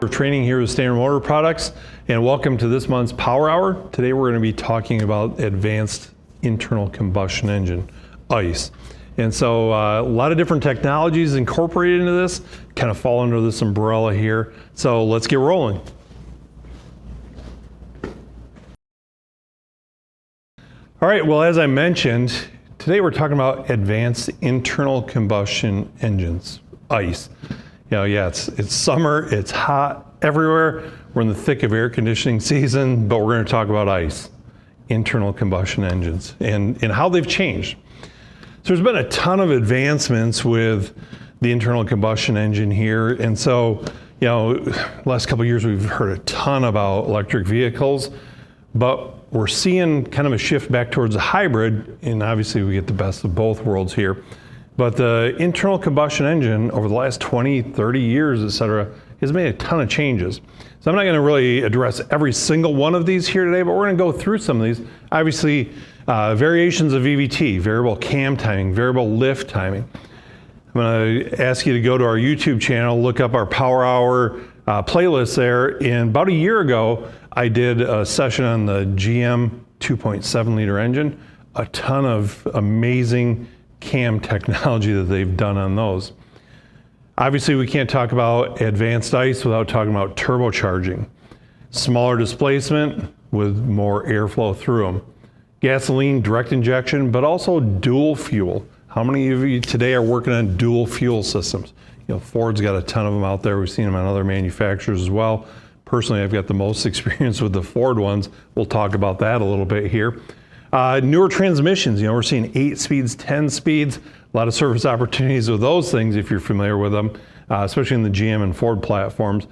We're training here with Standard Motor Products, and welcome to this month's Power Hour. Today we're going to be talking about advanced internal combustion engine, ICE. And so a lot of different technologies incorporated into this, kind of fall under this umbrella here. So let's get rolling. All right, well, as I mentioned, today we're talking about advanced internal combustion engines, ICE. You know, yeah, it's summer, it's hot everywhere. We're in the thick of air conditioning season, but we're going to talk about ICE, internal combustion engines, and how they've changed. So there's been a ton of advancements with the internal combustion engine here. And so, you know, last couple of years we've heard a ton about electric vehicles, but we're seeing kind of a shift back towards a hybrid, and obviously we get the best of both worlds here. But the internal combustion engine over the last 20, 30 years, et cetera, has made a ton of changes. So I'm not going to really address every single one of these here today, but we're going to go through some of these. Obviously, variations of VVT, variable cam timing, variable lift timing. I'm going to ask you to go to our YouTube channel, look up our Power Hour playlist there. And about a year ago, I did a session on the GM 2.7 liter engine. A ton of amazing cam technology that they've done on those. Obviously, we can't talk about advanced ICE without talking about turbocharging. Smaller displacement with more airflow through them. Gasoline, direct injection, but also dual fuel. How many of you today are working on dual fuel systems? You know, Ford's got a ton of them out there. We've seen them on other manufacturers as well. Personally, I've got the most experience with the Ford ones. We'll talk about that a little bit here. Newer transmissions, you know, we're seeing 8 speeds, 10 speeds, a lot of service opportunities with those things if you're familiar with them, especially in the GM and Ford platforms.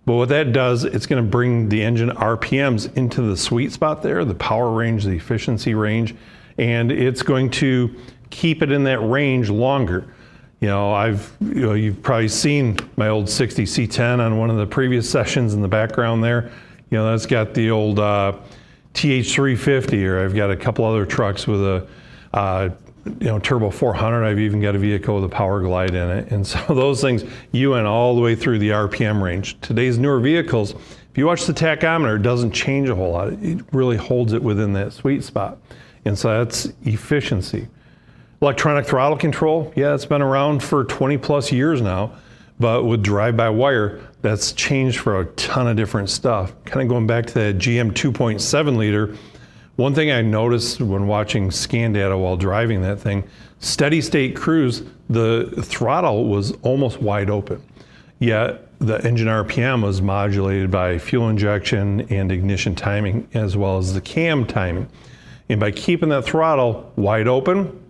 But what that does, it's going to bring the engine RPMs into the sweet spot there, the power range, the efficiency range, and it's going to keep it in that range longer. You know, you've probably seen my old 60 C10 on one of the previous sessions in the background there. You know, that's got the old TH350, or I've got a couple other trucks with a Turbo 400. I've even got a vehicle with a Power Glide in it. And so those things, you went all the way through the RPM range. Today's newer vehicles, if you watch the tachometer, it doesn't change a whole lot. It really holds it within that sweet spot. And so that's efficiency. Electronic throttle control, yeah, it's been around for 20 plus years now, but with drive-by-wire, that's changed for a ton of different stuff. Kind of going back to that GM 2.7 liter, one thing I noticed when watching scan data while driving that thing, steady state cruise, the throttle was almost wide open. Yet the engine RPM was modulated by fuel injection and ignition timing, as well as the cam timing. And by keeping that throttle wide open,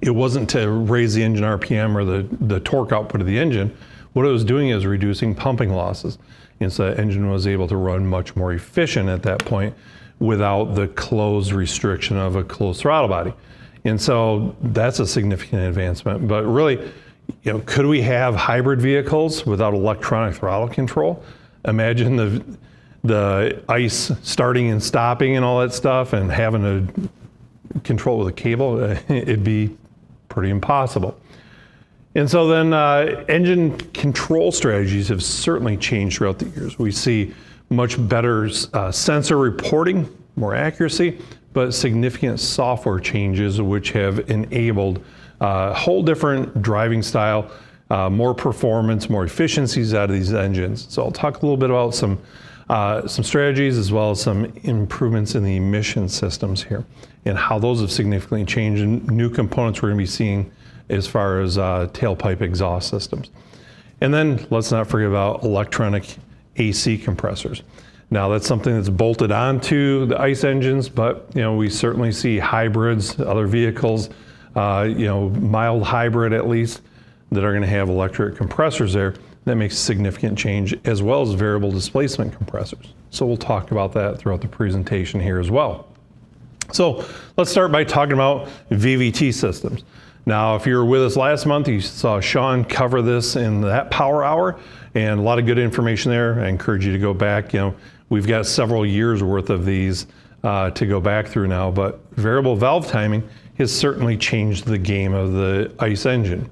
it wasn't to raise the engine RPM or the torque output of the engine. What it was doing is reducing pumping losses. And so the engine was able to run much more efficient at that point without the closed restriction of a closed throttle body. And so that's a significant advancement. But really, you know, could we have hybrid vehicles without electronic throttle control? Imagine the ICE starting and stopping and all that stuff and having to control with a cable. It'd be pretty impossible. And so then engine control strategies have certainly changed throughout the years. We see much better sensor reporting, more accuracy, but significant software changes which have enabled a whole different driving style, more performance, more efficiencies out of these engines. So I'll talk a little bit about some strategies as well as some improvements in the emission systems here and how those have significantly changed, and new components we're going to be seeing as far as tailpipe exhaust systems. And then let's not forget about electronic AC compressors. Now that's something that's bolted onto the ICE engines, but you know, we certainly see hybrids, other vehicles, you know, mild hybrid at least, that are going to have electric compressors there. That makes a significant change, as well as variable displacement compressors. So we'll talk about that throughout the presentation here as well. So let's start by talking about VVT systems. Now, if you were with us last month, you saw Sean cover this in that Power Hour, and a lot of good information there. I encourage you to go back. You know, we've got several years worth of these to go back through now, but variable valve timing has certainly changed the game of the ICE engine.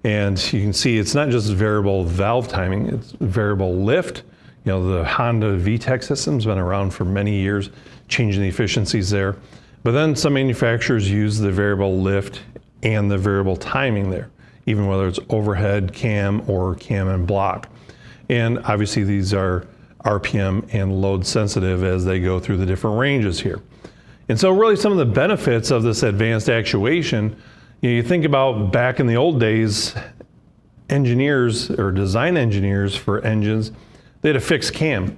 And you can see it's not just variable valve timing, it's variable lift, The Honda VTEC system's been around for many years, changing the efficiencies there. But then some manufacturers use the variable lift and the variable timing there, even whether it's overhead cam or cam and block. And obviously these are RPM and load sensitive as they go through the different ranges here. And so really some of the benefits of this advanced actuation, you think about back in the old days, engineers or design engineers for engines, they had a fixed cam.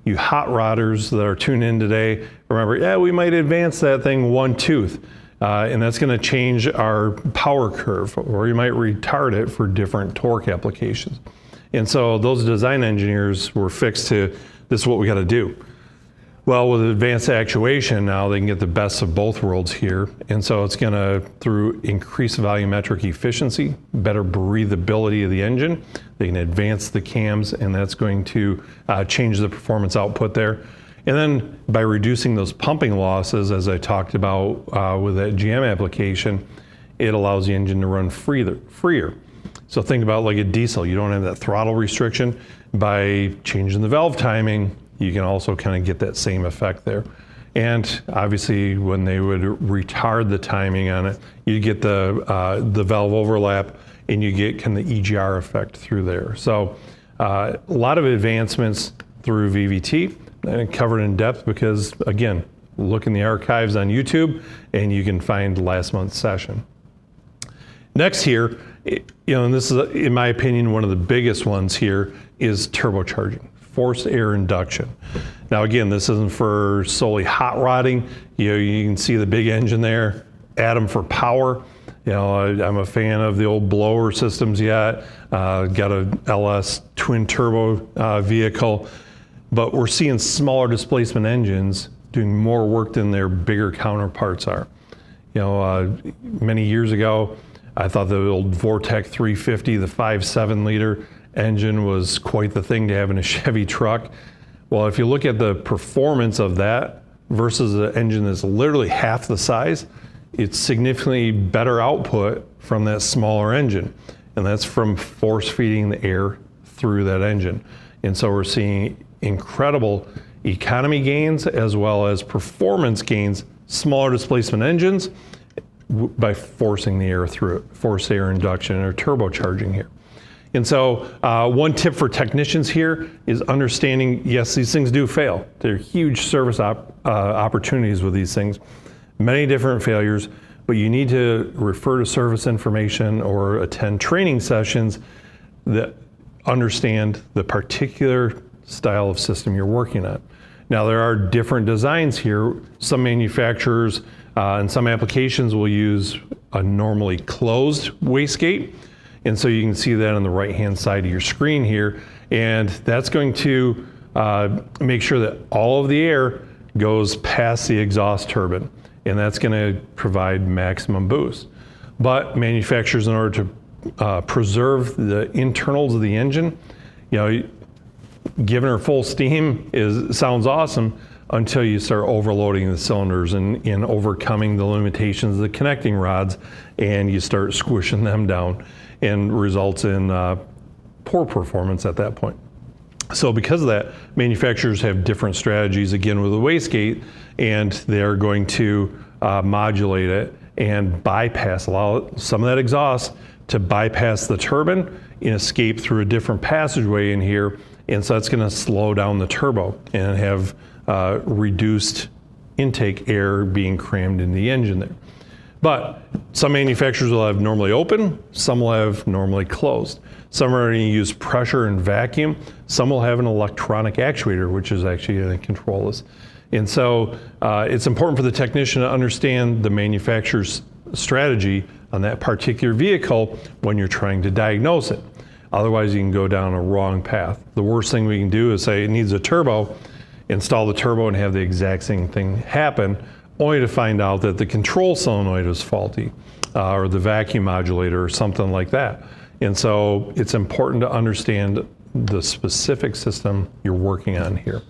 You hot rodders that are tuned in today, remember, yeah, we might advance that thing one tooth, and that's going to change our power curve, or you might retard it for different torque applications. And so those design engineers were fixed to, this is what we got to do. Well, with advanced actuation now, they can get the best of both worlds here. And so it's going to, through increased volumetric efficiency, better breathability of the engine, they can advance the cams, and that's going to change the performance output there. And then by reducing those pumping losses, as I talked about with that GM application, it allows the engine to run freer. So think about like a diesel, you don't have that throttle restriction. By changing the valve timing, you can also kind of get that same effect there. And obviously when they would retard the timing on it, you get the valve overlap, and you get kind of the EGR effect through there. So a lot of advancements through VVT, and covered in depth because, again, look in the archives on YouTube and you can find last month's session. Next here, and this is, in my opinion, one of the biggest ones here is turbocharging, forced air induction. Now again, this isn't for solely hot rodding. You can see the big engine there, add them for power. I'm a fan of the old blower systems yet. Got a LS twin turbo vehicle, but we're seeing smaller displacement engines doing more work than their bigger counterparts are. Many years ago, I thought the old Vortec 350, the 5.7 liter engine was quite the thing to have in a Chevy truck. Well, if you look at the performance of that versus an engine that's literally half the size, it's significantly better output from that smaller engine. And that's from force feeding the air through that engine. And so we're seeing incredible economy gains as well as performance gains, smaller displacement engines, by forcing the air through it, forced air induction or turbocharging here. And so one tip for technicians here is understanding, yes, these things do fail. There are huge service opportunities with these things, many different failures, but you need to refer to service information or attend training sessions that understand the particular style of system you're working on. Now there are different designs here. Some manufacturers and some applications will use a normally closed wastegate. And so you can see that on the right-hand side of your screen here. And that's going to make sure that all of the air goes past the exhaust turbine. And that's going to provide maximum boost. But manufacturers, in order to preserve the internals of the engine, giving her full steam sounds awesome until you start overloading the cylinders and overcoming the limitations of the connecting rods, and you start squishing them down, and results in poor performance at that point. So because of that, manufacturers have different strategies, again, with the wastegate, and they're going to modulate it and allow some of that exhaust to bypass the turbine and escape through a different passageway in here. And so that's going to slow down the turbo and have reduced intake air being crammed in the engine there. But some manufacturers will have normally open, some will have normally closed. Some are going to use pressure and vacuum. Some will have an electronic actuator, which is actually going to control this. And so it's important for the technician to understand the manufacturer's strategy on that particular vehicle when you're trying to diagnose it. Otherwise, you can go down a wrong path. The worst thing we can do is say it needs a turbo, install the turbo and have the exact same thing happen, only to find out that the control solenoid is faulty or the vacuum modulator or something like that. And so it's important to understand the specific system you're working on here.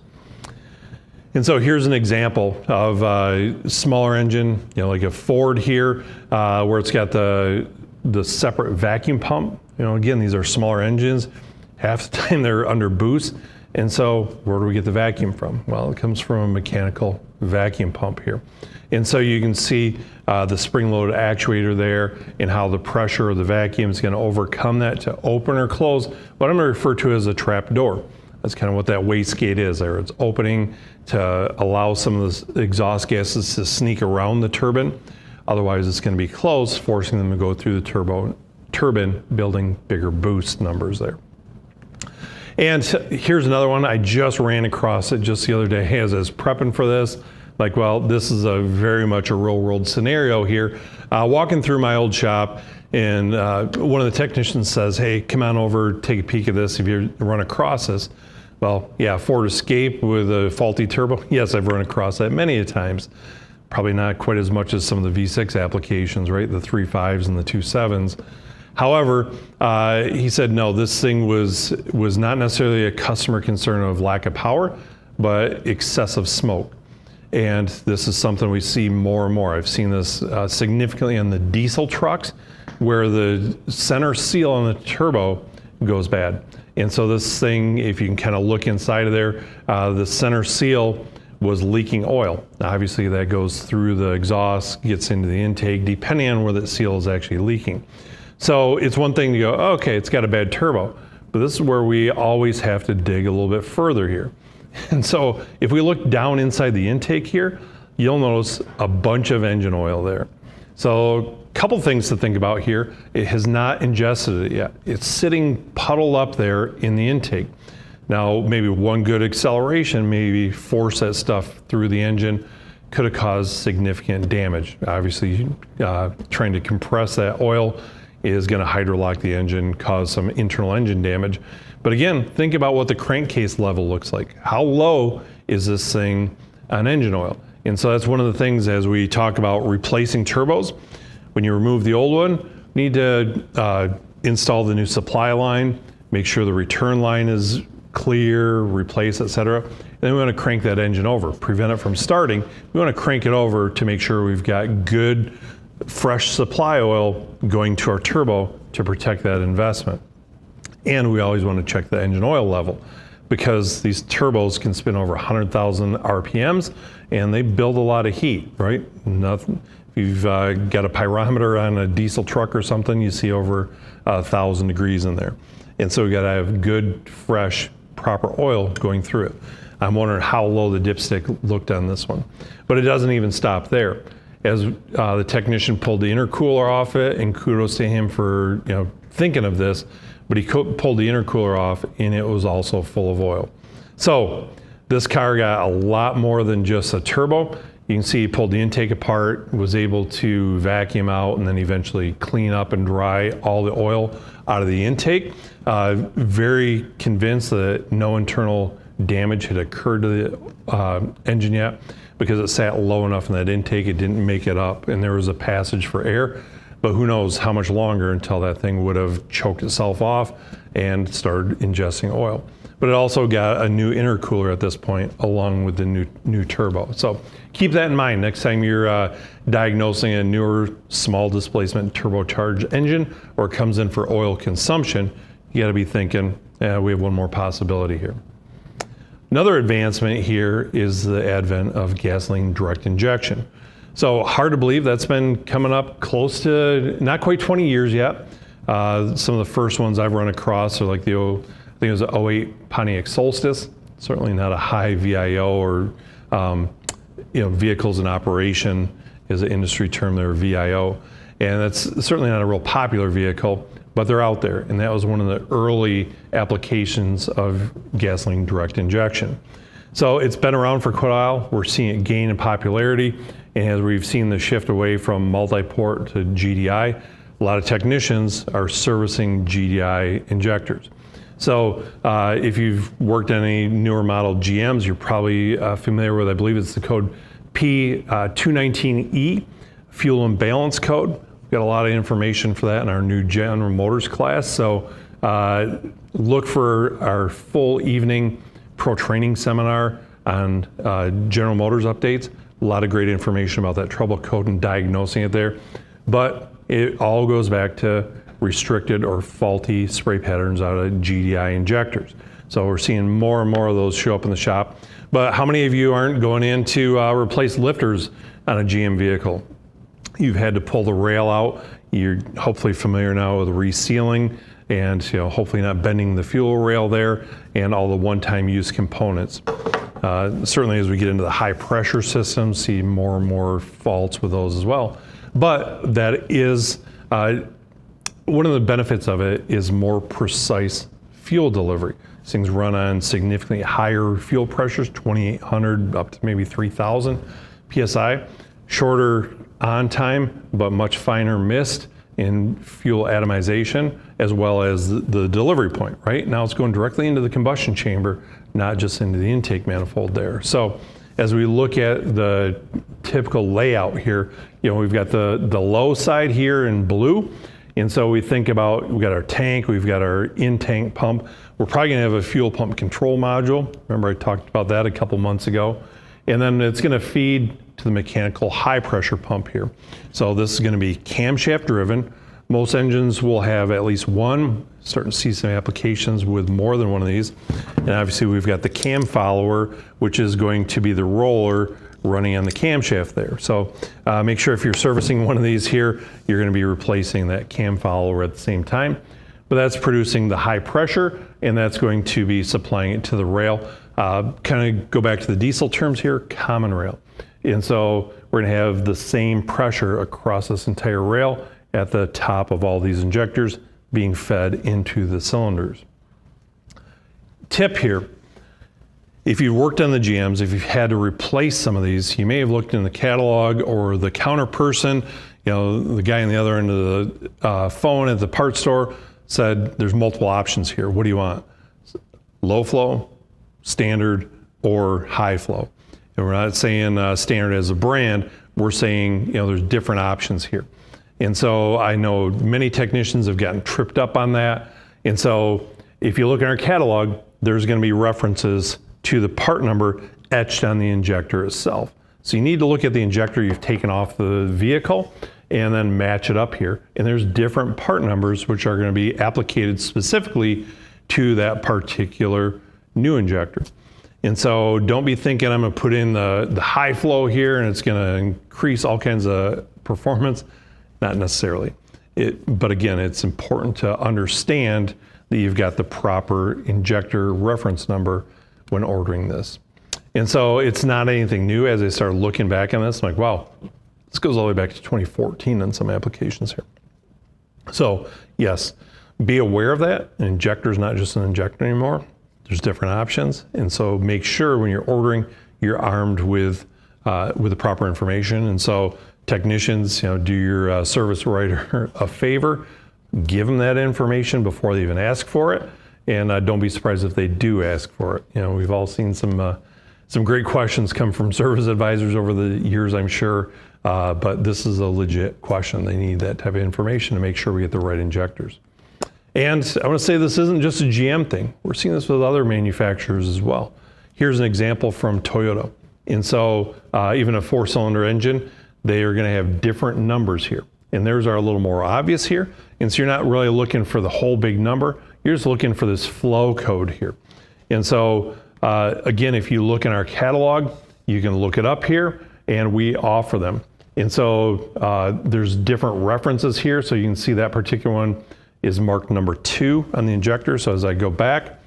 And so here's an example of a smaller engine, like a Ford here, where it's got the separate vacuum pump. Again, these are smaller engines. Half the time they're under boost. And so where do we get the vacuum from? Well, it comes from a mechanical vacuum pump here. And so you can see the spring-loaded actuator there and how the pressure of the vacuum is going to overcome that to open or close what I'm going to refer to as a trap door. That's kind of what that wastegate is there. It's opening to allow some of the exhaust gases to sneak around the turbine. Otherwise, it's going to be closed, forcing them to go through the turbine, building bigger boost numbers there. And here's another one. I just ran across it just the other day as I was prepping for this. Like, well, this is a very much a real world scenario here. Walking through my old shop, and one of the technicians says, hey, come on over, take a peek at this if you run across this. Well, yeah, Ford Escape with a faulty turbo. Yes, I've run across that many a times. Probably not quite as much as some of the V6 applications, right? The 3.5s and the 2.7s. However, he said, no, this thing was not necessarily a customer concern of lack of power, but excessive smoke. And this is something we see more and more. I've seen this significantly in the diesel trucks where the center seal on the turbo goes bad. And so this thing, if you can kind of look inside of there, the center seal was leaking oil. Now, obviously that goes through the exhaust, gets into the intake, depending on where that seal is actually leaking. So it's one thing to go, oh, okay, it's got a bad turbo, but this is where we always have to dig a little bit further here. And so if we look down inside the intake here, you'll notice a bunch of engine oil there. So a couple things to think about here. It has not ingested it yet. It's sitting puddled up there in the intake. Now, maybe one good acceleration, maybe force that stuff through the engine, could have caused significant damage. Obviously, trying to compress that oil is going to hydrolock the engine, cause some internal engine damage. But again, think about what the crankcase level looks like. How low is this thing on engine oil? And so that's one of the things as we talk about replacing turbos. When you remove the old one, you need to install the new supply line, make sure the return line is clear, replace, etc. And then we want to crank that engine over, prevent it from starting. We want to crank it over to make sure we've got good fresh supply oil going to our turbo to protect that investment. And we always want to check the engine oil level because these turbos can spin over 100,000 RPMs and they build a lot of heat, right? Nothing. If you've got a pyrometer on a diesel truck or something, you see over 1,000 degrees in there. And so we got to have good, fresh, proper oil going through it. I'm wondering how low the dipstick looked on this one. But it doesn't even stop there. As the technician pulled the intercooler off it, and kudos to him for thinking of this, but he pulled the intercooler off and it was also full of oil. So this car got a lot more than just a turbo. You can see he pulled the intake apart, was able to vacuum out and then eventually clean up and dry all the oil out of the intake. Very convinced that no internal damage had occurred to the engine yet because it sat low enough in that intake, it didn't make it up and there was a passage for air. But who knows how much longer until that thing would have choked itself off and started ingesting oil. But it also got a new intercooler at this point along with the new turbo. So keep that in mind next time you're diagnosing a newer small displacement turbocharged engine or it comes in for oil consumption, you gotta be thinking, we have one more possibility here. Another advancement here is the advent of gasoline direct injection. So hard to believe that's been coming up close to not quite 20 years yet. Some of the first ones I've run across are like the, I think it was the 08 Pontiac Solstice. Certainly not a high VIO or vehicles in operation is an industry term there, VIO. And that's certainly not a real popular vehicle, but they're out there. And that was one of the early applications of gasoline direct injection. So it's been around for quite a while. We're seeing it gain in popularity. And as we've seen the shift away from multi-port to GDI, a lot of technicians are servicing GDI injectors. So if you've worked on any newer model GMs, you're probably familiar with, I believe it's the code P219E, fuel imbalance code. We've got a lot of information for that in our new General Motors class. So look for our full evening pro training seminar on General Motors updates. A lot of great information about that trouble code and diagnosing it there. But it all goes back to restricted or faulty spray patterns out of GDI injectors. So we're seeing more and more of those show up in the shop. But how many of you aren't going in to replace lifters on a GM vehicle? You've had to pull the rail out. You're hopefully familiar now with resealing and hopefully not bending the fuel rail there and all the one-time use components. Certainly as we get into the high pressure systems, see more and more faults with those as well. But that is, one of the benefits of it is more precise fuel delivery. These things run on significantly higher fuel pressures, 2,800 up to maybe 3,000 PSI. Shorter on time, but much finer mist in fuel atomization, as well as the delivery point, right? Now it's going directly into the combustion chamber, not just into the intake manifold there. So as we look at the typical layout here, we've got the low side here in blue. And so we think about, we've got our tank, we've got our in-tank pump. We're probably gonna have a fuel pump control module. Remember I talked about that a couple months ago. And then it's gonna feed to the mechanical high pressure pump here. So this is gonna be camshaft driven. Most engines will have at least one, starting to see some applications with more than one of these. And obviously we've got the cam follower, which is going to be the roller running on the camshaft there. So make sure if you're servicing one of these here, you're gonna be replacing that cam follower at the same time. But that's producing the high pressure, and that's going to be supplying it to the rail. Kind of go back to the diesel terms here, common rail. And so we're gonna have the same pressure across this entire rail at the top of all these injectors being fed into the cylinders. Tip here, if you've worked on the GMs, if you've had to replace some of these, you may have looked in the catalog or the counter person, the guy on the other end of the phone at the parts store said, there's multiple options here. What do you want? Low flow, standard, or high flow. And we're not saying standard as a brand, we're saying there's different options here. And so I know many technicians have gotten tripped up on that. And so if you look in our catalog, there's gonna be references to the part number etched on the injector itself. So you need to look at the injector you've taken off the vehicle and then match it up here. And there's different part numbers which are gonna be applicated specifically to that particular new injector. And so don't be thinking I'm gonna put in the high flow here and it's gonna increase all kinds of performance. Not necessarily. But again, it's important to understand that you've got the proper injector reference number when ordering this. And so it's not anything new. As I started looking back on this, I'm like, wow, this goes all the way back to 2014 on some applications here. So yes, be aware of that. An injector is not just an injector anymore. There's different options. And so make sure when you're ordering, you're armed with the proper information. And so technicians, do your service writer a favor, give them that information before they even ask for it, and don't be surprised if they do ask for it. We've all seen some great questions come from service advisors over the years, I'm sure, but this is a legit question. They need that type of information to make sure we get the right injectors. And I want to say this isn't just a GM thing. We're seeing this with other manufacturers as well. Here's an example from Toyota. And so even a 4-cylinder engine, they are going to have different numbers here. And theirs are a little more obvious here. And so you're not really looking for the whole big number. You're just looking for this flow code here. And so again, if you look in our catalog, you can look it up here and we offer them. And so there's different references here. So you can see that particular one is marked number 2 on the injector. So as I go back,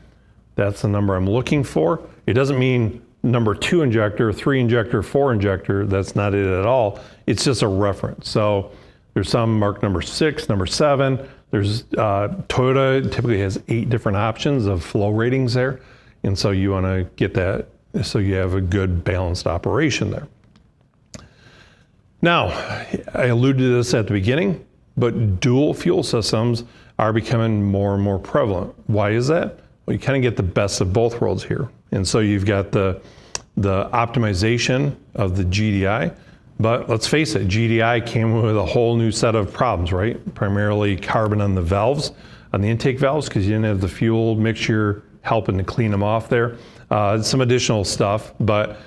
that's the number I'm looking for. It doesn't mean number 2 injector, 3 injector, 4 injector. That's not it at all. It's just a reference. So there's some marked number 6, number 7. There's Toyota typically has 8 different options of flow ratings there. And so you want to get that so you have a good balanced operation there. Now, I alluded to this at the beginning, but dual fuel systems are becoming more and more prevalent. Why is that? Well, you kind of get the best of both worlds here. And so you've got the optimization of the GDI, but let's face it, GDI came with a whole new set of problems, right? Primarily carbon on the valves, on the intake valves, because you didn't have the fuel mixture helping to clean them off there. Some additional stuff, but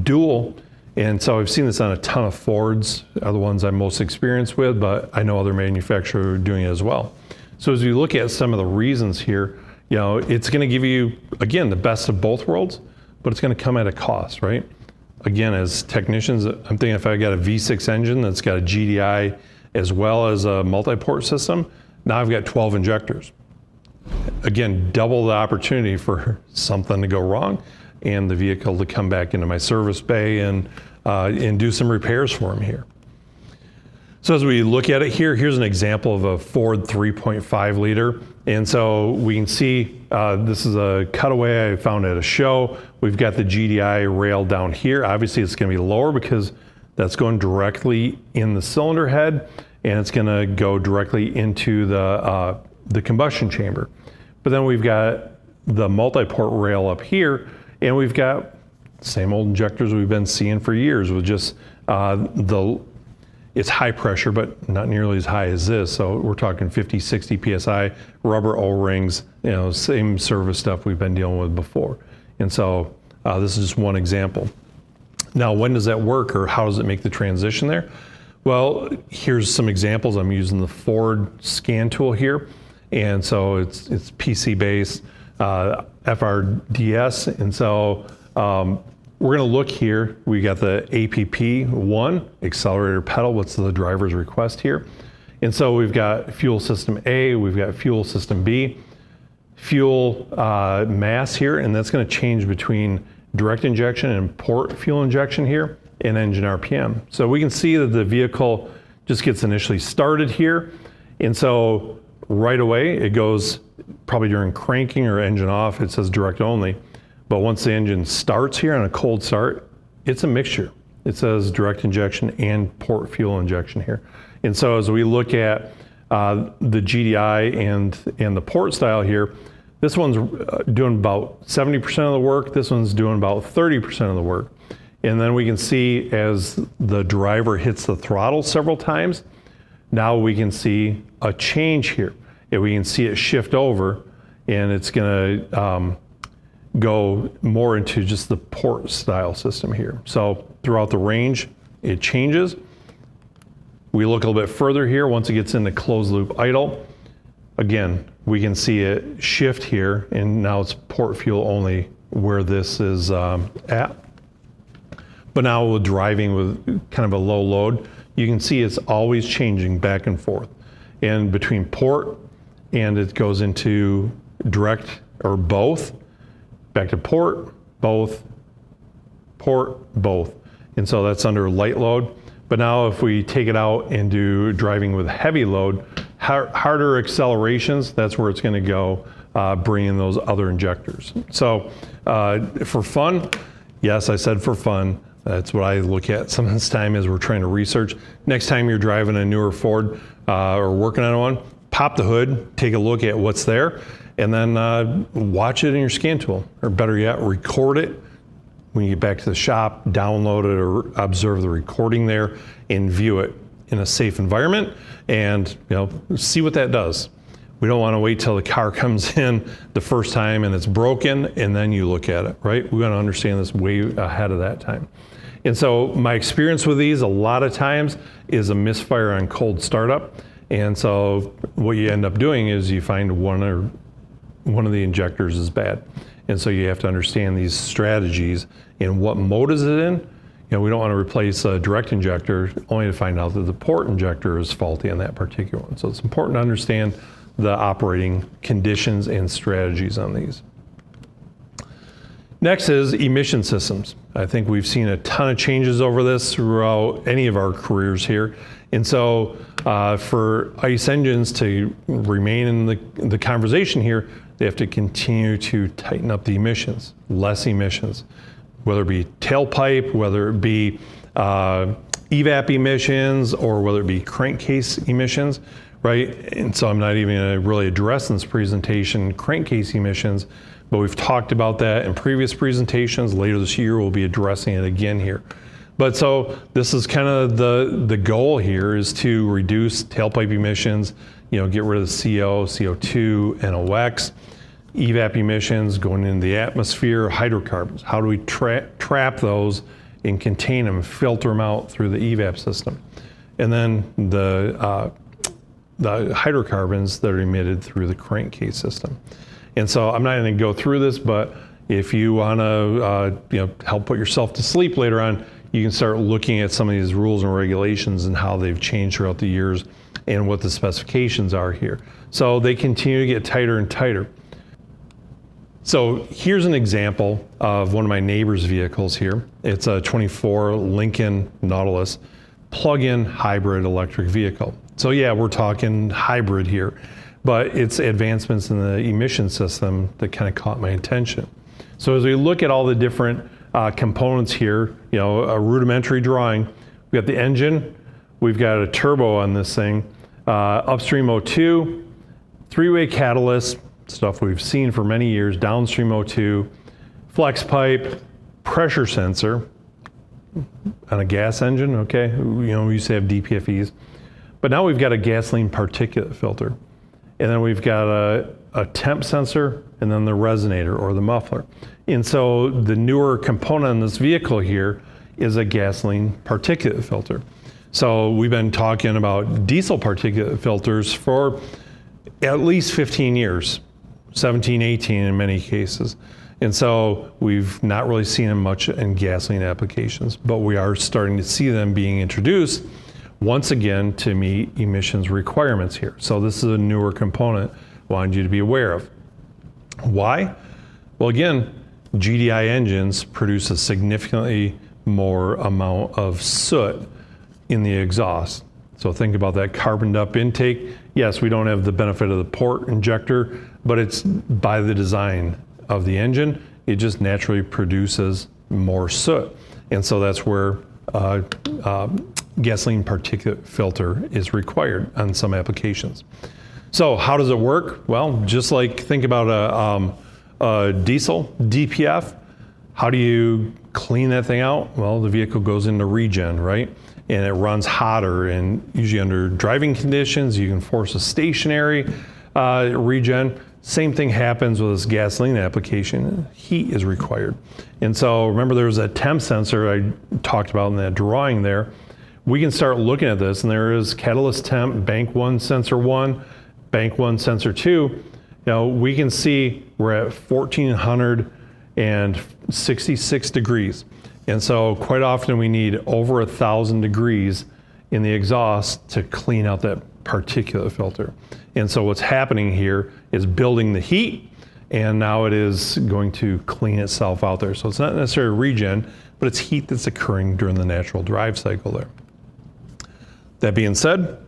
dual, and so I've seen this on a ton of Fords, are the ones I'm most experienced with, but I know other manufacturers are doing it as well. So as we look at some of the reasons here, you know, it's going to give you, again, the best of both worlds, but it's going to come at a cost, right? Again, as technicians, I'm thinking if I got a V6 engine that's got a GDI as well as a multi-port system, now I've got 12 injectors. Again, double the opportunity for something to go wrong and the vehicle to come back into my service bay and do some repairs for them here. So as we look at it here, here's an example of a Ford 3.5 liter. And so we can see this is a cutaway I found at a show. We've got the GDI rail down here. Obviously it's going to be lower because that's going directly in the cylinder head, and it's going to go directly into the combustion chamber. But then we've got the multi-port rail up here, and we've got same old injectors we've been seeing for years with just it's high pressure, but not nearly as high as this. So we're talking 50, 60 PSI, rubber O-rings, you know, same service stuff we've been dealing with before. And so this is just one example. Now, when does that work, or how does it make the transition there? Well, here's some examples. I'm using the Ford scan tool here. And so it's PC based, FRDS. And so we're going to look here. We got the APP1, accelerator pedal. What's the driver's request here? And so we've got fuel system A, we've got fuel system B, fuel mass here, and that's going to change between direct injection and port fuel injection here, and engine RPM. So we can see that the vehicle just gets initially started here. And so right away, it goes probably during cranking or engine off, it says direct only. But once the engine starts here on a cold start, it's a mixture. It says direct injection and port fuel injection here. And so as we look at the GDI and the port style here, this one's doing about 70% of the work. This one's doing about 30% of the work. And then we can see as the driver hits the throttle several times, now we can see a change here. And we can see it shift over, and it's gonna go more into just the port style system here. So throughout the range, it changes. We look a little bit further here, once it gets into closed loop idle, again, we can see it shift here, and now it's port fuel only where this is at. But now with driving with kind of a low load, you can see it's always changing back and forth. And between port and it goes into direct or both, back to port, both, port, both. And so that's under light load. But now if we take it out and do driving with heavy load, harder accelerations, that's where it's going to go, bring in those other injectors. So for fun, yes, I said for fun. That's what I look at some of this time as we're trying to research. Next time you're driving a newer Ford or working on one, pop the hood, take a look at what's there, and then watch it in your scan tool, or better yet, record it. When you get back to the shop, download it or observe the recording there and view it in a safe environment, and see what that does. We don't want to wait till the car comes in the first time and it's broken and then you look at it, right? We want to understand this way ahead of that time. And so my experience with these a lot of times is a misfire on cold startup. And so what you end up doing is you find one of the injectors is bad. And so you have to understand these strategies and what mode is it in. We don't want to replace a direct injector only to find out that the port injector is faulty on that particular one. So it's important to understand the operating conditions and strategies on these. Next is emission systems. I think we've seen a ton of changes over this throughout any of our careers here. And so for ICE engines to remain in the conversation here, they have to continue to tighten up the emissions, less emissions, whether it be tailpipe, whether it be evap emissions, or whether it be crankcase emissions, right? And so I'm not even going to really address in this presentation crankcase emissions, but we've talked about that in previous presentations. Later this year, we'll be addressing it again here. But so this is kind of the goal here, is to reduce tailpipe emissions, get rid of the CO, CO2, NOx, evap emissions going into the atmosphere, hydrocarbons. How do we trap those and contain them, filter them out through the evap system? And then the hydrocarbons that are emitted through the crankcase system. And so I'm not going to go through this, but if you want to help put yourself to sleep later on, you can start looking at some of these rules and regulations and how they've changed throughout the years and what the specifications are here. So they continue to get tighter and tighter. So here's an example of one of my neighbor's vehicles here. It's a 24 Lincoln Nautilus plug-in hybrid electric vehicle. So yeah, we're talking hybrid here, but it's advancements in the emission system that kind of caught my attention. So as we look at all the different components here, a rudimentary drawing, we've got the engine, we've got a turbo on this thing, upstream O2, three-way catalyst, stuff we've seen for many years, downstream O2, flex pipe, pressure sensor on a gas engine, okay? We used to have DPFEs. But now we've got a gasoline particulate filter. And then we've got a temp sensor and then the resonator or the muffler. And so the newer component in this vehicle here is a gasoline particulate filter. So we've been talking about diesel particulate filters for at least 15 years, 17, 18 in many cases. And so we've not really seen them much in gasoline applications, but we are starting to see them being introduced once again to meet emissions requirements here. So this is a newer component I wanted you to be aware of. Why? Well, again, GDI engines produce a significantly more amount of soot in the exhaust. So think about that carboned up intake. Yes, we don't have the benefit of the port injector, but it's by the design of the engine, it just naturally produces more soot. And so that's where gasoline particulate filter is required on some applications. So how does it work? Well, just like think about a diesel DPF, how do you clean that thing out? Well, the vehicle goes into regen, right? And it runs hotter, and usually under driving conditions, you can force a stationary regen. Same thing happens with this gasoline application. Heat is required. And so remember there was a temp sensor I talked about in that drawing there. We can start looking at this, and there is catalyst temp, bank 1, sensor 1, bank 1, sensor 2. We can see we're at 1466 degrees. And so quite often we need over 1,000 degrees in the exhaust to clean out that particulate filter. And so what's happening here is building the heat, and now it is going to clean itself out there. So it's not necessarily regen, but it's heat that's occurring during the natural drive cycle there. That being said,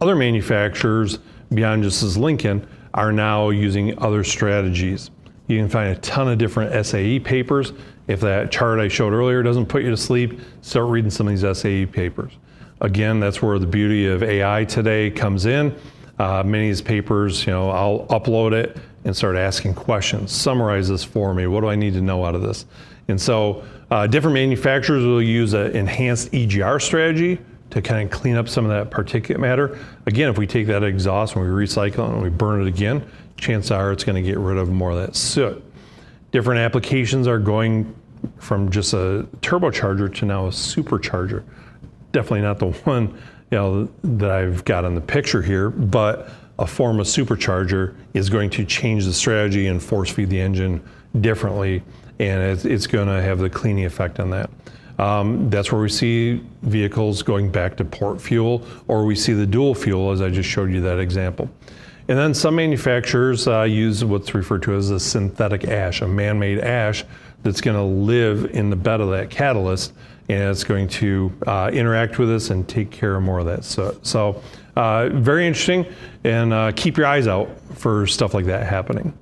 other manufacturers beyond just as Lincoln are now using other strategies. You can find a ton of different SAE papers. If that chart I showed earlier doesn't put you to sleep, start reading some of these SAE papers. Again, that's where the beauty of AI today comes in. Many of these papers, I'll upload it and start asking questions. Summarize this for me. What do I need to know out of this? And so different manufacturers will use an enhanced EGR strategy to kind of clean up some of that particulate matter. Again, if we take that exhaust and we recycle it and we burn it again, chances are it's going to get rid of more of that soot. Different applications are going from just a turbocharger to now a supercharger. Definitely not the one that I've got in the picture here, but a form of supercharger is going to change the strategy and force feed the engine differently, and it's going to have the cleaning effect on that. That's where we see vehicles going back to port fuel, or we see the dual fuel, as I just showed you that example. And then some manufacturers use what's referred to as a synthetic ash, a man-made ash that's going to live in the bed of that catalyst, and it's going to interact with us and take care of more of that. So very interesting, and keep your eyes out for stuff like that happening.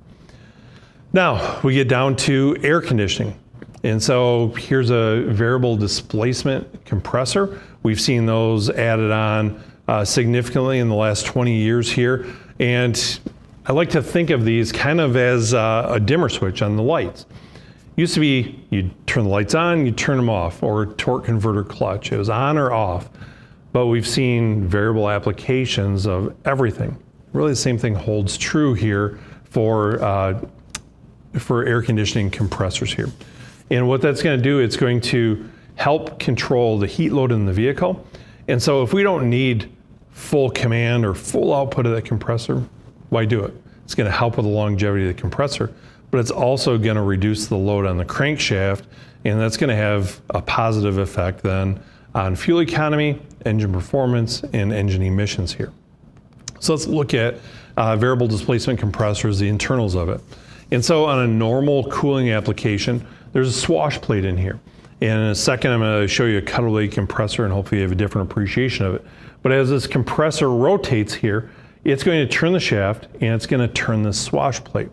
Now we get down to air conditioning. And so here's a variable displacement compressor. We've seen those added on significantly in the last 20 years here. And I like to think of these kind of as a dimmer switch on the lights. Used to be you'd turn the lights on, you'd turn them off, or torque converter clutch. It was on or off. But we've seen variable applications of everything. Really the same thing holds true here for air conditioning compressors here. And what that's going to do, it's going to help control the heat load in the vehicle. And so if we don't need full command or full output of that compressor, why do it? It's going to help with the longevity of the compressor, but it's also going to reduce the load on the crankshaft, and that's going to have a positive effect then on fuel economy, engine performance, and engine emissions here. So let's look at variable displacement compressors, the internals of it. And so on a normal cooling application, there's a swash plate in here. And in a second, I'm going to show you a cutaway compressor, and hopefully you have a different appreciation of it. But as this compressor rotates here, it's going to turn the shaft, and it's going to turn the swash plate.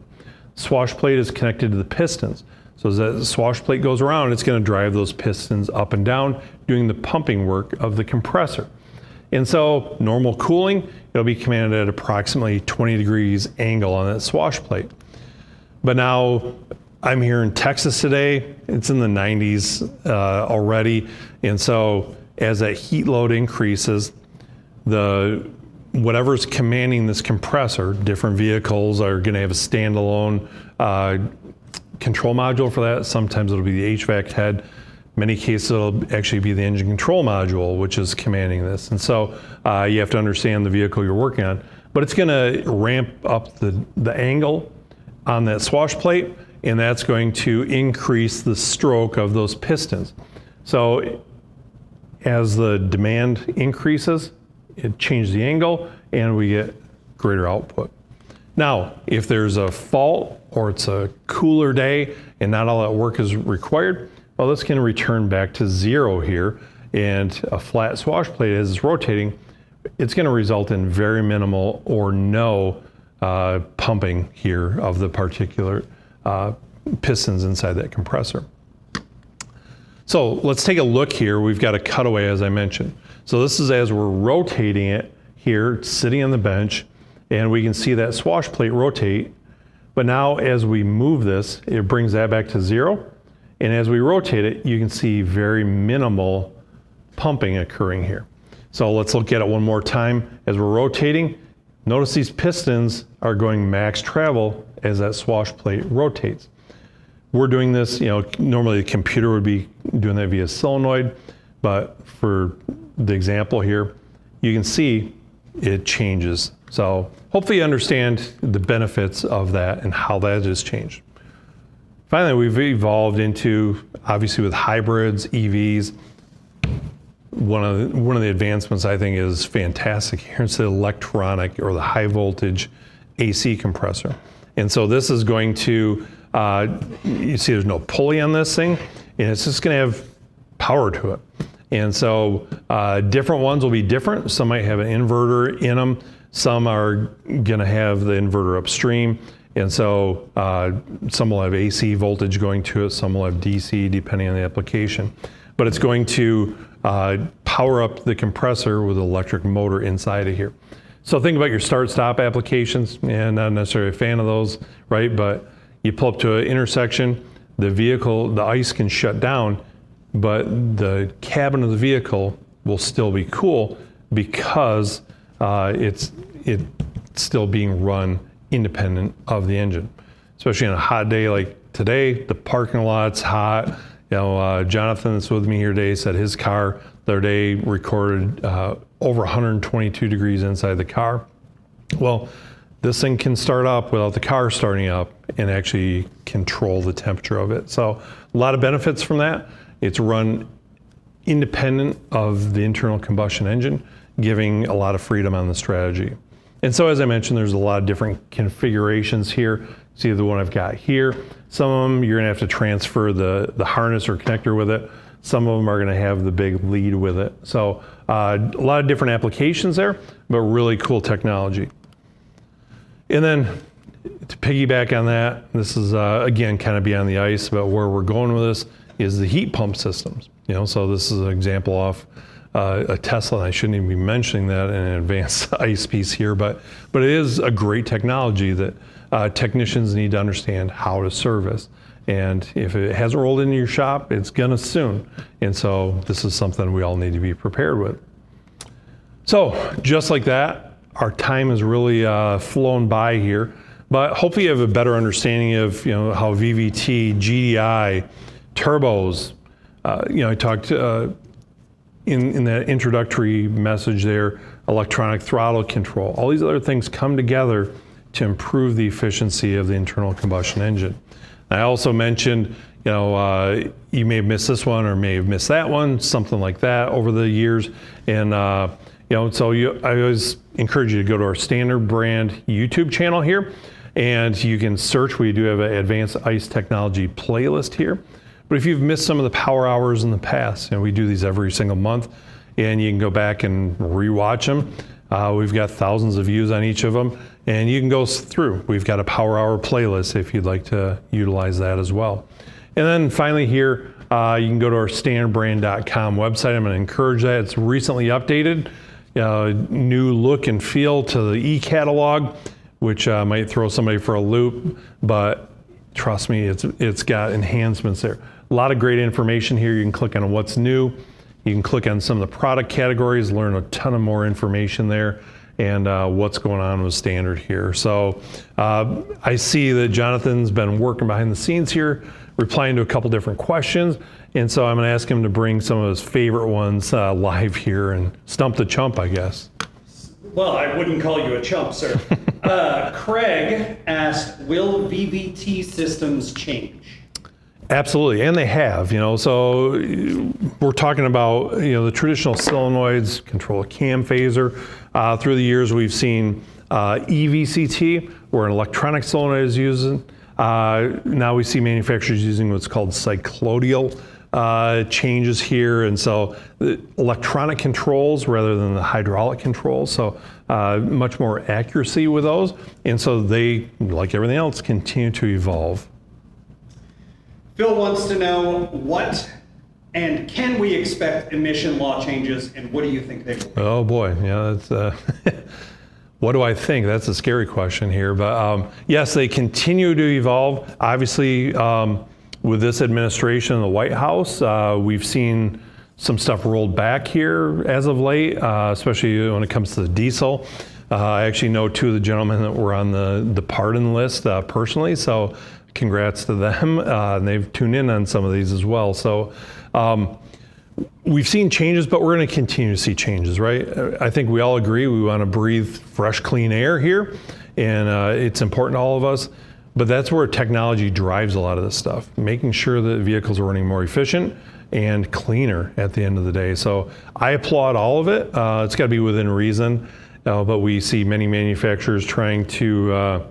Swash plate is connected to the pistons. So as that swash plate goes around, it's going to drive those pistons up and down, doing the pumping work of the compressor. And so normal cooling, it'll be commanded at approximately 20 degrees angle on that swash plate. But now I'm here in Texas today. It's in the 90s already. And so as that heat load increases, whatever's commanding this compressor, different vehicles are going to have a standalone control module for that. Sometimes it'll be the HVAC head. Many cases it'll actually be the engine control module, which is commanding this. And so you have to understand the vehicle you're working on. But it's going to ramp up the angle on that swash plate, and that's going to increase the stroke of those pistons. So as the demand increases, it changes the angle, and we get greater output. Now, if there's a fault or it's a cooler day and not all that work is required, well, this can return back to zero here, and a flat swash plate as it's rotating, it's going to result in very minimal or no pumping here of the particular pistons inside that compressor. So let's take a look here. We've got a cutaway, as I mentioned. So this is as we're rotating it here, sitting on the bench, and we can see that swash plate rotate. But now as we move this, it brings that back to zero. And as we rotate it, you can see very minimal pumping occurring here. So let's look at it one more time. As we're rotating, notice these pistons are going max travel as that swash plate rotates. We're doing this, normally the computer would be doing that via solenoid, but for the example here, you can see it changes. So hopefully you understand the benefits of that and how that has changed. Finally, we've evolved into, obviously with hybrids, EVs, one of the advancements I think is fantastic here. It's the electronic or the high voltage AC compressor. And so this is going to, you see there's no pulley on this thing, and it's just going to have power to it. And so different ones will be different. Some might have an inverter in them. Some are going to have the inverter upstream. And so some will have AC voltage going to it. Some will have DC, depending on the application. But it's going to power up the compressor with an electric motor inside of here. So think about your start-stop applications, and not necessarily a fan of those, right? But you pull up to an intersection, the ICE can shut down, but the cabin of the vehicle will still be cool because it's still being run independent of the engine. Especially on a hot day like today, the parking lot's hot. Jonathan that's with me here today said his car the other day recorded over 122 degrees inside the car. Well, this thing can start up without the car starting up and actually control the temperature of it. So a lot of benefits from that. It's run independent of the internal combustion engine, giving a lot of freedom on the strategy. And so as I mentioned, there's a lot of different configurations here. See the one I've got here. Some of them you're gonna have to transfer the harness or connector with it. Some of them are gonna have the big lead with it. So a lot of different applications there, but really cool technology. And then to piggyback on that, this is again kind of beyond the ice, but where we're going with this is the heat pump systems. So this is an example off a Tesla. I shouldn't even be mentioning that in an advanced ice piece here, but it is a great technology that technicians need to understand how to service. And if it hasn't rolled into your shop, it's gonna soon. And so this is something we all need to be prepared with. So just like that, our time has really flown by here, but hopefully you have a better understanding of how VVT, GDI, turbos, I talked in that introductory message there, electronic throttle control, all these other things come together to improve the efficiency of the internal combustion engine. I also mentioned, you may have missed this one or may have missed that one, something like that over the years. And, so I always encourage you to go to our Standard Brand YouTube channel here, and you can search. We do have an Advanced ICE Technology playlist here. But if you've missed some of the power hours in the past, we do these every single month, and you can go back and rewatch them. We've got thousands of views on each of them, and you can go through. We've got a power hour playlist if you'd like to utilize that as well. And then finally here, you can go to our standardbrand.com website. I'm going to encourage that. It's recently updated. New look and feel to the e-catalog, which might throw somebody for a loop, but trust me, it's got enhancements there. A lot of great information here. You can click on what's new. You can click on some of the product categories, learn a ton of more information there, and what's going on with Standard here. So I see that Jonathan's been working behind the scenes here, replying to a couple different questions. And so I'm going to ask him to bring some of his favorite ones live here and stump the chump, I guess. Well, I wouldn't call you a chump, sir. Craig asked, will VVT systems change? Absolutely, and they have, so we're talking about, the traditional solenoids, control a cam phaser. Through the years, we've seen EVCT, where an electronic solenoid is used. Now we see manufacturers using what's called cycloidal changes here, and so electronic controls rather than the hydraulic controls, so much more accuracy with those, and so they, like everything else, continue to evolve. Phil wants to know what and can we expect emission law changes, and what do you think they will be? Oh boy, yeah, that's what do I think? That's a scary question here, but yes, they continue to evolve. Obviously, with this administration in the White House, we've seen some stuff rolled back here as of late, especially when it comes to the diesel. I actually know two of the gentlemen that were on the pardon list personally, so congrats to them. And they've tuned in on some of these as well. So we've seen changes, but we're going to continue to see changes, right? I think we all agree we want to breathe fresh, clean air here, and it's important to all of us. But that's where technology drives a lot of this stuff, making sure that vehicles are running more efficient and cleaner at the end of the day. So I applaud all of it. It's got to be within reason, but we see many manufacturers trying to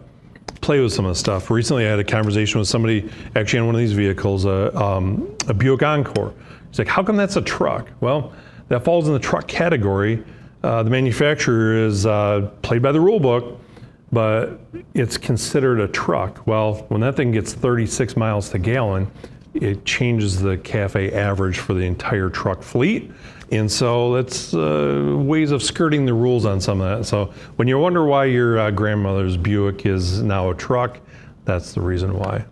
play with some of the stuff. Recently, I had a conversation with somebody actually on one of these vehicles, a Buick Encore. He's like, how come that's a truck? Well, that falls in the truck category. The manufacturer is played by the rule book, but it's considered a truck. Well, when that thing gets 36 miles to gallon, it changes the CAFE average for the entire truck fleet. And so that's ways of skirting the rules on some of that. So when you wonder why your grandmother's Buick is now a truck, that's the reason why.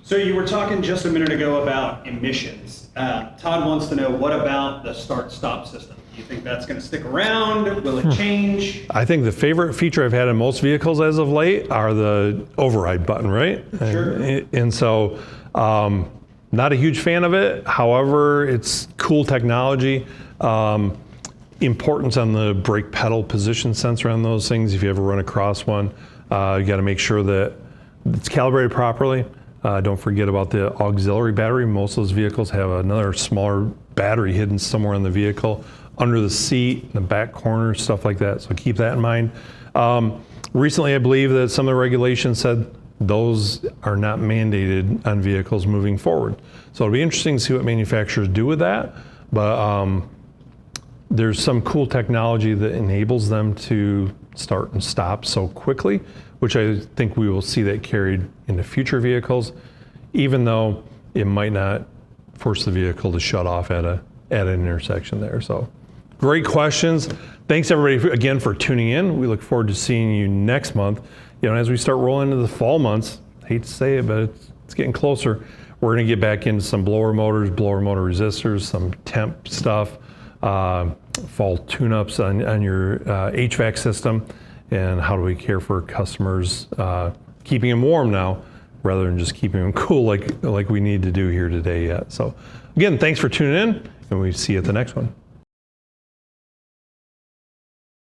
So you were talking just a minute ago about emissions. Todd wants to know, what about the start-stop system? Do you think that's going to stick around? Will it change? I think the favorite feature I've had in most vehicles as of late are the override button, right? Sure. And so not a huge fan of it. However, it's cool technology. Importance on the brake pedal position sensor on those things. If you ever run across one, you got to make sure that it's calibrated properly. Don't forget about the auxiliary battery. Most of those vehicles have another smaller battery hidden somewhere in the vehicle, under the seat, in the back corner, stuff like that. So keep that in mind. Recently, I believe that some of the regulations said those are not mandated on vehicles moving forward. So it'll be interesting to see what manufacturers do with that. But there's some cool technology that enables them to start and stop so quickly, which I think we will see that carried into future vehicles, even though it might not force the vehicle to shut off at an intersection there. So great questions. Thanks everybody again for tuning in. We look forward to seeing you next month. As we start rolling into the fall months, I hate to say it, but it's getting closer. We're going to get back into some blower motors, blower motor resistors, some temp stuff, fall tune-ups on your HVAC system, and how do we care for customers, keeping them warm now rather than just keeping them cool like we need to do here today yet. So again, thanks for tuning in, and we see you at the next one.